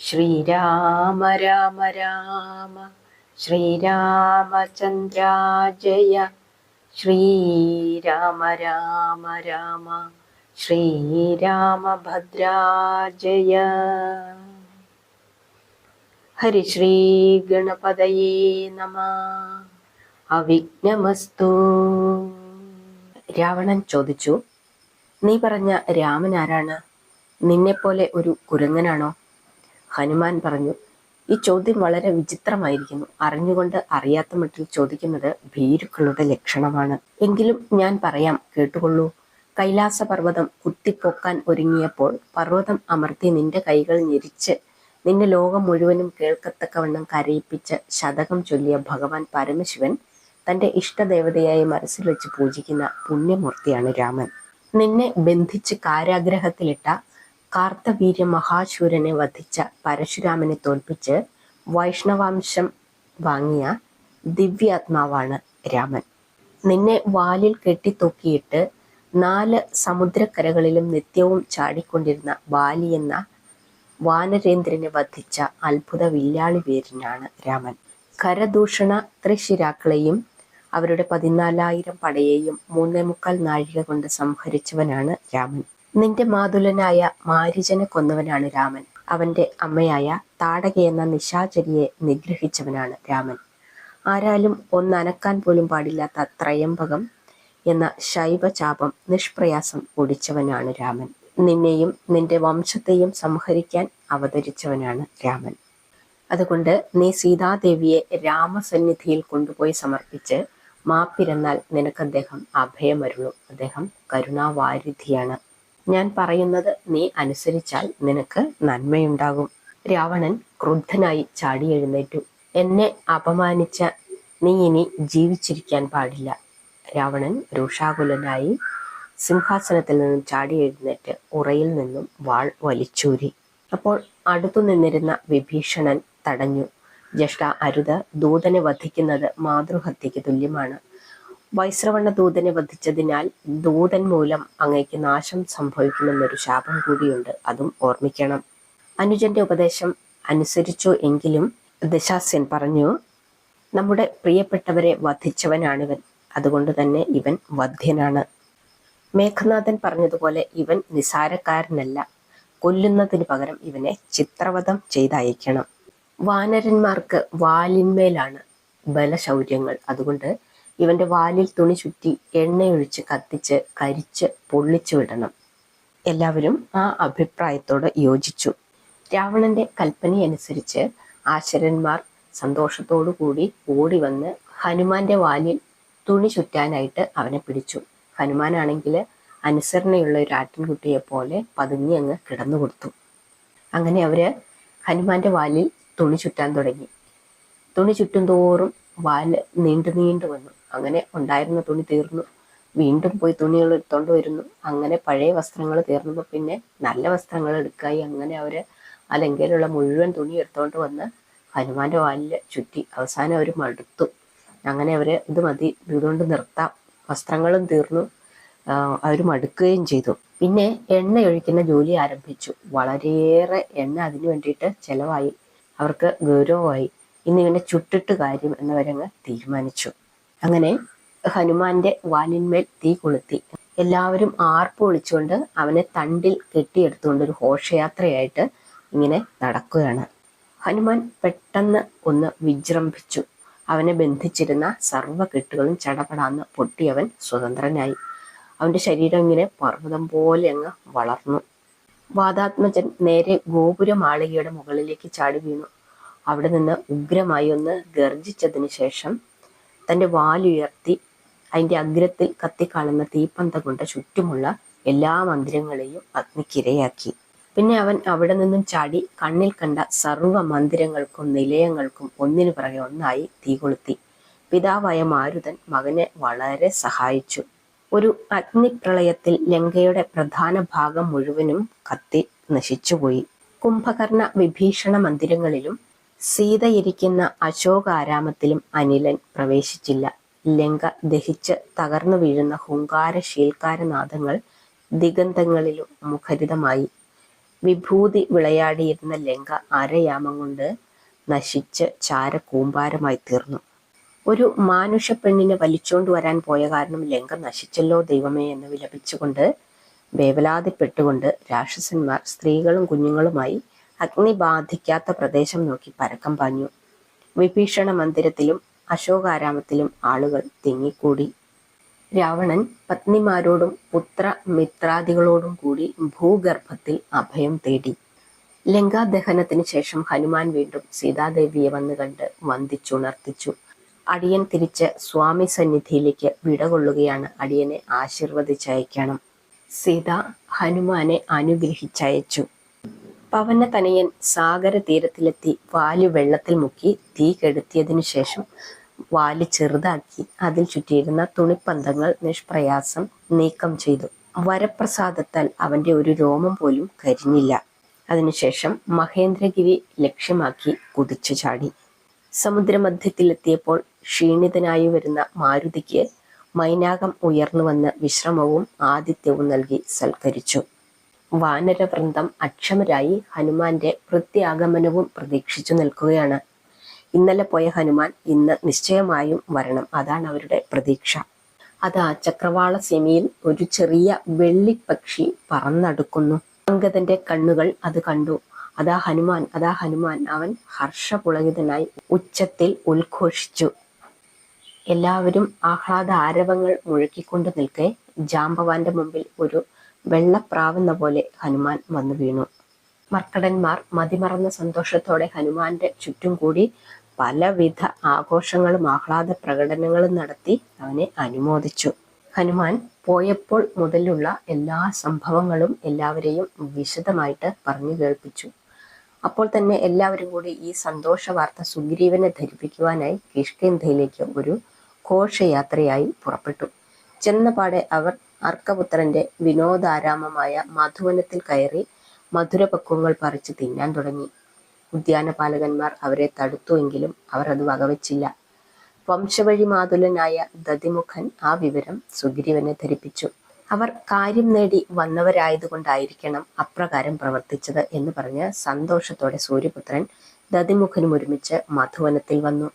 ശ്രീരാമ രാമ രാമ ശ്രീരാമചന്ദ്ര ജയ ശ്രീരാമ രാമ രാമ ശ്രീരാമഭദ്ര ജയ. ഹരിശ്രീ ഗണപതയേ നമഃ. അവിഘ്നമസ്തു. രാവണൻ ചോദിച്ചു, നീ പറഞ്ഞ രാമൻ ആരാണ്? നിന്നെപ്പോലെ ഒരു കുരങ്ങനാണോ? ഹനുമാൻ പറഞ്ഞു, ഈ ചോദ്യം വളരെ വിചിത്രമായിരിക്കുന്നു. അറിഞ്ഞുകൊണ്ട് അറിയാത്ത മട്ടിൽ ചോദിക്കുന്നത് ഭീരുക്കളുടെ ലക്ഷണമാണ്. എങ്കിലും ഞാൻ പറയാം, കേട്ടുകൊള്ളൂ. കൈലാസ പർവ്വതം കുത്തിപ്പൊക്കാൻ ഒരുങ്ങിയപ്പോൾ പർവ്വതം അമർത്തി നിന്റെ കൈകൾ ഞെരിച്ച് നിന്നെ ലോകം മുഴുവനും കേൾക്കത്തക്കവണ്ണം കരയിപ്പിച്ച് ശതകം ചൊല്ലിയ ഭഗവാൻ പരമശിവൻ തന്റെ ഇഷ്ടദേവതയായി മനസ്സിൽ വെച്ച് പൂജിക്കുന്ന പുണ്യമൂർത്തിയാണ് രാമൻ. നിന്നെ ബന്ധിച്ച് കാരാഗ്രഹത്തിലിട്ട കാർത്തവീര്യ മഹാശൂരനെ വധിച്ച പരശുരാമനെ തോൽപ്പിച്ച് വൈഷ്ണവാംശം വാങ്ങിയ ദിവ്യാത്മാവാണ് രാമൻ. നിന്നെ വാലിൽ കെട്ടിത്തൂക്കിയിട്ട് 4 സമുദ്രക്കരകളിലും നിത്യവും ചാടിക്കൊണ്ടിരുന്ന ബാലി എന്ന വാനരേന്ദ്രനെ വധിച്ച അത്ഭുത വില്ലാളി വീരനാണ് രാമൻ. കരദൂഷണ ത്രിശിരാക്കളെയും അവരുടെ 14,000 പടയെയും 3.25 നാഴിക കൊണ്ട് സംഹരിച്ചവനാണ് രാമൻ. നിന്റെ മാതുലനായ മാരീചനെ കൊന്നവനാണ് രാമൻ. അവന്റെ അമ്മയായ താടക എന്ന നിശാചരിയെ നിഗ്രഹിച്ചവനാണ് രാമൻ. ആരാലും ഒന്നനക്കാൻ പോലും പാടില്ലാത്ത ത്രയംബകം എന്ന ശൈവചാപം നിഷ്പ്രയാസം ഒടിച്ചവനാണ് രാമൻ. നിന്നെയും നിന്റെ വംശത്തെയും സംഹരിക്കാൻ അവതരിച്ചവനാണ് രാമൻ. അതുകൊണ്ട് നീ സീതാദേവിയെ രാമസന്നിധിയിൽ കൊണ്ടുപോയി സമർപ്പിച്ച് മാപ്പിരന്നാൽ നിനക്ക് അദ്ദേഹം അഭയമരുളും. അദ്ദേഹം കരുണാവാരിധിയാണ്. ഞാൻ പറയുന്നത് നീ അനുസരിച്ചാൽ നിനക്ക് നന്മയുണ്ടാകും. രാവണൻ ക്രുദ്ധനായി ചാടി എഴുന്നേറ്റു. എന്നെ അപമാനിച്ച നീ ഇനി ജീവിച്ചിരിക്കാൻ പാടില്ല. രാവണൻ രോഷാകുലനായി സിംഹാസനത്തിൽ നിന്നും ചാടി എഴുന്നേറ്റ് ഉറയിൽ നിന്നും വാൾ വലിച്ചൂരി. അപ്പോൾ അടുത്തു നിന്നിരുന്ന വിഭീഷണൻ തടഞ്ഞു. ജ്യേഷ്ഠ, അരുത്. ദൂതനെ വധിക്കുന്നത് മാതൃഹത്യയ്ക്ക് തുല്യമാണ്. വൈശ്രവണ ദൂതനെ വധിച്ചതിനാൽ ദൂതൻ മൂലം അങ്ങയ്ക്ക് നാശം സംഭവിക്കുമെന്നൊരു ശാപം കൂടിയുണ്ട്. അതും ഓർമ്മിക്കണം. അനുജന്റെ ഉപദേശം അനുസരിച്ചു എങ്കിലും ദശാസ്യൻ പറഞ്ഞു, നമ്മുടെ പ്രിയപ്പെട്ടവരെ വധിച്ചവനാണിവൻ. അതുകൊണ്ട് തന്നെ ഇവൻ വധ്യനാണ്. മേഘനാഥൻ പറഞ്ഞതുപോലെ ഇവൻ നിസാരക്കാരനല്ല. കൊല്ലുന്നതിന് പകരം ഇവനെ ചിത്രവധം ചെയ്തയക്കണം. വാനരന്മാർക്ക് വാലിന്മേലാണ് ബലശൗര്യങ്ങൾ. അതുകൊണ്ട് ഇവന്റെ വാലിൽ തുണി ചുറ്റി എണ്ണയൊഴിച്ച് കത്തിച്ച് കരിച്ച് പൊള്ളിച്ചു വിടണം. എല്ലാവരും ആ അഭിപ്രായത്തോട് യോജിച്ചു. രാവണന്റെ കൽപ്പനയനുസരിച്ച് ആശരന്മാർ സന്തോഷത്തോടു കൂടി ഓടി വന്ന് ഹനുമാന്റെ വാലിൽ തുണി ചുറ്റാനായിട്ട് അവനെ പിടിച്ചു. ഹനുമാനാണെങ്കിൽ അനുസരണയുള്ള ഒരു ആട്ടിൻകുട്ടിയെ പോലെ പതുങ്ങി അങ്ങ് കിടന്നു കൊടുത്തു. അങ്ങനെ അവര് ഹനുമാന്റെ വാലിൽ തുണി ചുറ്റാൻ തുടങ്ങി. തുണി ചുറ്റും തോറും വാല് നീണ്ടു വന്നു. അങ്ങനെ ഉണ്ടായിരുന്ന തുണി തീർന്നു. വീണ്ടും പോയി തുണികൾ എടുത്തോണ്ട് വരുന്നു. അങ്ങനെ പഴയ വസ്ത്രങ്ങൾ തീർന്നപ്പോൾ പിന്നെ നല്ല വസ്ത്രങ്ങൾ എടുക്കായി. അങ്ങനെ അവര് ആ ലങ്കയിലുള്ള മുഴുവൻ തുണി എടുത്തോണ്ട് വന്ന് ഹനുമാന്റെ വാലിൽ ചുറ്റി. അവസാനം അവർ മടുത്തു. അങ്ങനെ അവര് ഇത് മതി, ഇതുകൊണ്ട് നിർത്താം, വസ്ത്രങ്ങളും തീർന്നു, അവർ മടുക്കുകയും ചെയ്തു. പിന്നെ എണ്ണയൊഴിക്കുന്ന ജോലി ആരംഭിച്ചു. വളരെയേറെ എണ്ണ അതിനു വേണ്ടിയിട്ട് ചെലവായി. അവർക്ക് ഗൗരവമായി. ഇന്ന് ഇവനെ ചുട്ടിട്ട് കാര്യം എന്നവരങ്ങ് തീരുമാനിച്ചു. അങ്ങനെ ഹനുമാന്റെ വാലിന്മേൽ തീ കൊളുത്തി. എല്ലാവരും ആർപ്പ് വിളിച്ചുകൊണ്ട് അവനെ തണ്ടിൽ കെട്ടിയെടുത്തുകൊണ്ട് ഒരു ഘോഷയാത്രയായിട്ട് ഇങ്ങനെ നടക്കുകയാണ്. ഹനുമാൻ പെട്ടെന്ന് ഒന്ന് വിജൃംഭിച്ചു. അവനെ ബന്ധിച്ചിരുന്ന സർവ്വ കെട്ടുകളും ചടപടാന്ന് പൊട്ടിയവൻ സ്വതന്ത്രനായി. അവന്റെ ശരീരം ഇങ്ങനെ പർവ്വതം പോലെ അങ്ങ് വളർന്നു. വാതാത്മജൻ നേരെ ഗോപുരമാളികയുടെ മുകളിലേക്ക് ചാടി വീണു. അവിടെ നിന്ന് ഉഗ്രമായി ഒന്ന് ഗർജിച്ചതിന് ശേഷം തന്റെ വാലുയർത്തി അതിന്റെ അഗ്രത്തിൽ കത്തിക്കാളുന്ന തീപ്പന്ത കൊണ്ട് ചുറ്റുമുള്ള എല്ലാ മന്ദിരങ്ങളെയും അഗ്നിക്കിരയാക്കി. പിന്നെ അവൻ അവിടെ നിന്നും ചാടി കണ്ണിൽ കണ്ട സർവ്വ മന്ദിരങ്ങൾക്കും നിലയങ്ങൾക്കും ഒന്നിനു പിറകെ ഒന്നായി തീ കൊളുത്തി. പിതാവായ മാരുതൻ മകനെ വളരെ സഹായിച്ചു. ഒരു അഗ്നിപ്രളയത്തിൽ ലങ്കയുടെ പ്രധാന ഭാഗം മുഴുവനും കത്തി നശിച്ചുപോയി. കുംഭകർണ വിഭീഷണ മന്ദിരങ്ങളിലും സീതയിരിക്കുന്ന അശോകാരാമത്തിലും അനിലൻ പ്രവേശിച്ചില്ല. ലങ്ക ദഹിച്ച് തകർന്നു വീഴുന്ന ഹുങ്കാര ശീൽക്കാരനാദങ്ങൾ ദിഗന്ധങ്ങളിലും മുഖരിതമായി. വിഭൂതി വിളയാടിയിരുന്ന ലങ്ക അരയാമം കൊണ്ട് നശിച്ച് ചാരകൂമ്പാരമായി തീർന്നു. ഒരു മാനുഷ പെണ്ണിനെ വലിച്ചോണ്ട് വരാൻ പോയ കാരണം ലങ്ക നശിച്ചല്ലോ ദൈവമേ എന്ന് വിലപിച്ചുകൊണ്ട് വേവലാതിപ്പെട്ടുകൊണ്ട് രാക്ഷസന്മാർ സ്ത്രീകളും കുഞ്ഞുങ്ങളുമായി അഗ്നി ബാധിക്കാത്ത പ്രദേശം നോക്കി പരക്കം പാഞ്ഞു. വിഭീഷണ മന്ദിരത്തിലും അശോകാരാമത്തിലും ആളുകൾ തിങ്ങിക്കൂടി. രാവണൻ പത്നിമാരോടും പുത്രമിത്രാദികളോടും കൂടി ഭൂഗർഭത്തിൽ അഭയം തേടി. ലങ്കാദഹനത്തിന് ശേഷം ഹനുമാൻ വീണ്ടും സീതാദേവിയെ വന്ന് കണ്ട് വന്ദിച്ചുണർത്തിച്ചു. അടിയൻ തിരിച്ച് സ്വാമി സന്നിധിയിലേക്ക് വിടകൊള്ളുകയാണ്. അടിയനെ ആശീർവദിച്ചയക്കണം. സീത ഹനുമാനെ അനുഗ്രഹിച്ചയച്ചു. പവനതനയൻ സാഗര തീരത്തിലെത്തി വാല് വെള്ളത്തിൽ മുക്കി തീ കെടുത്തിയതിനു ശേഷം വാല് ചെറുതാക്കി അതിൽ ചുറ്റിയിരുന്ന തുണിപ്പന്തങ്ങൾ നിഷ്പ്രയാസം നീക്കം ചെയ്തു. വരപ്രസാദത്താൽ അവന്റെ ഒരു രോമം പോലും കരിഞ്ഞില്ല. അതിനുശേഷം മഹേന്ദ്രഗിരി ലക്ഷ്യമാക്കി കുതിച്ചു ചാടി. സമുദ്രമധ്യത്തിലെത്തിയപ്പോൾ ക്ഷീണിതനായി വരുന്ന മാരുതിക്ക് മൈനാകം ഉയർന്നു വന്ന് വിശ്രമവും ആതിഥ്യവും നൽകി സൽക്കരിച്ചു. വാനരവൃന്ദം അക്ഷമരായി ഹനുമാന്റെ പ്രത്യാഗമനവും പ്രതീക്ഷിച്ചു നിൽക്കുകയാണ്. ഇന്നലെ പോയ ഹനുമാൻ ഇന്ന് നിശ്ചയമായും വരണം, അതാണ് അവരുടെ പ്രതീക്ഷ. അതാ ചക്രവാള സീമയിൽ ഒരു ചെറിയ വെള്ളിപ്പക്ഷി പറന്നടുക്കുന്നു. അങ്കദന്റെ കണ്ണുകൾ അത് കണ്ടു. അതാ ഹനുമാൻ, അതാ ഹനുമാൻ! അവൻ ഹർഷപുളകിതനായി ഉച്ചത്തിൽ ഉദ്ഘോഷിച്ചു. എല്ലാവരും ആഹ്ലാദ ആരവങ്ങൾ മുഴക്കിക്കൊണ്ട് നിൽക്കെ ജാമ്പവാന്റെ മുമ്പിൽ ഒരു വെള്ളപ്രാവെന്ന പോലെ ഹനുമാൻ വന്നു വീണു. മർക്കടന്മാർ മതിമറന്ന സന്തോഷത്തോടെ ഹനുമാന്റെ ചുറ്റും കൂടി പലവിധ ആഘോഷങ്ങളും ആഹ്ലാദ പ്രകടനങ്ങളും നടത്തി അവനെ അനുമോദിച്ചു. ഹനുമാൻ പോയപ്പോൾ മുതലുള്ള എല്ലാ സംഭവങ്ങളും എല്ലാവരെയും വിശദമായിട്ട് പറഞ്ഞു കേൾപ്പിച്ചു. അപ്പോൾ തന്നെ എല്ലാവരും കൂടി ഈ സന്തോഷ വാർത്ത സുഗ്രീവനെ ധരിപ്പിക്കുവാനായി കിഷ്കിന്ധയിലേക്ക് ഒരു ഘോഷയാത്രയായി പുറപ്പെട്ടു. ചെന്നപാടെ അവർ അർക്കപുത്രന്റെ വിനോദാരാമമായ മധുവനത്തിൽ കയറി മധുരപക്വങ്ങൾ പറിച്ച് തിന്നാൻ തുടങ്ങി. ഉദ്യാനപാലകന്മാർ അവരെ തടുത്തുവെങ്കിലും അവർ അത് വകവെച്ചില്ല. വംശവഴി മാതുലനായ ദതിമുഖൻ ആ വിവരം സുഗ്രീവനെ ധരിപ്പിച്ചു. അവർ കാര്യം നേടി വന്നവരായതുകൊണ്ടായിരിക്കണം അപ്രകാരം പ്രവർത്തിച്ചത് എന്ന് പറഞ്ഞ് സന്തോഷത്തോടെ സൂര്യപുത്രൻ ദതിമുഖനും ഒരുമിച്ച് മധുവനത്തിൽ വന്നു.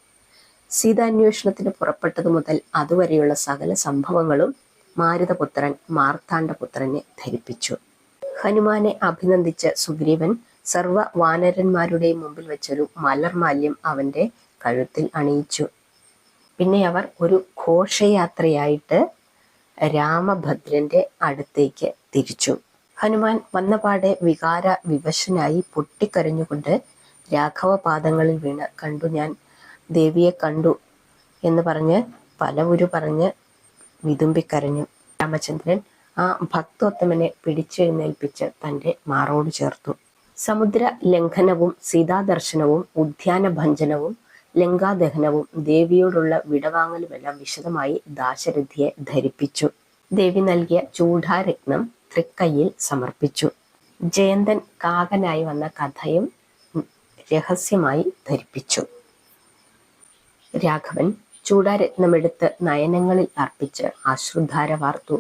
സീതാന്വേഷണത്തിന് പുറപ്പെട്ടതു മുതൽ അതുവരെയുള്ള സകല സംഭവങ്ങളും മാരുതപുത്രൻ മാർത്താണ്ഡപുത്രനെ ധരിപ്പിച്ചു. ഹനുമാനെ അഭിനന്ദിച്ച് സുഗ്രീവൻ സർവ വാനരന്മാരുടെയും മുമ്പിൽ വെച്ചൊരു മലർമാല്യം അവന്റെ കഴുത്തിൽ അണിയിച്ചു. പിന്നെ അവർ ഒരു ഘോഷയാത്രയായിട്ട് രാമഭദ്രന്റെ അടുത്തേക്ക് തിരിച്ചു. ഹനുമാൻ വന്നപാടെ വികാര വിവശനായി പൊട്ടിക്കരഞ്ഞുകൊണ്ട് രാഘവപാദങ്ങളിൽ വീണ് കണ്ടു, ഞാൻ ദേവിയെ കണ്ടു എന്ന് പറഞ്ഞ് പലവുരു പറഞ്ഞ് വിതുമ്പിക്കരഞ്ഞു. രാമചന്ദ്രൻ ആ ഭക്തോത്തമനെ പിടിച്ചെഴുന്നേൽപ്പിച്ച് തന്റെ മാറോട് ചേർത്തു. സമുദ്ര ലംഘനവും സീതാദർശനവും ഉദ്യാന ഭഞ്ജനവും ലങ്കാദഹനവും ദേവിയോടുള്ള വിടവാങ്ങലുമെല്ലാം വിശദമായി ദാശരഥിയെ ധരിപ്പിച്ചു. ദേവി നൽകിയ ചൂഢാരത്നം തൃക്കൈയിൽ സമർപ്പിച്ചു. ജയന്തൻ കാകനായി വന്ന കഥയും രഹസ്യമായി ധരിപ്പിച്ചു. രാഘവൻ ചൂടാരത്നമെടുത്ത് നയനങ്ങളിൽ അർപ്പിച്ച് അശ്രുധാര വാർത്തു.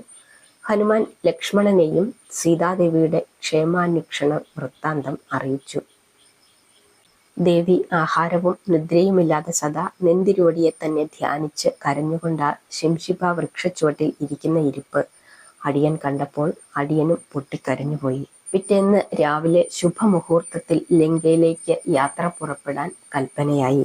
ഹനുമാൻ ലക്ഷ്മണനെയും സീതാദേവിയുടെ ക്ഷേമാന്വേഷണ വൃത്താന്തം അറിയിച്ചു. ദേവി ആഹാരവും നിദ്രയുമില്ലാതെ സദാ നെന്തിരുവടിയെ തന്നെ ധ്യാനിച്ച് കരഞ്ഞുകൊണ്ട് ശംശിപ വൃക്ഷച്ചുവട്ടിൽ ഇരിക്കുന്ന ഇരിപ്പ് അടിയൻ കണ്ടപ്പോൾ അടിയനും പൊട്ടിക്കരഞ്ഞുപോയി. പിറ്റേന്ന് രാവിലെ ശുഭമുഹൂർത്തത്തിൽ ലങ്കയിലേക്ക് യാത്ര പുറപ്പെടാൻ കൽപ്പനയായി.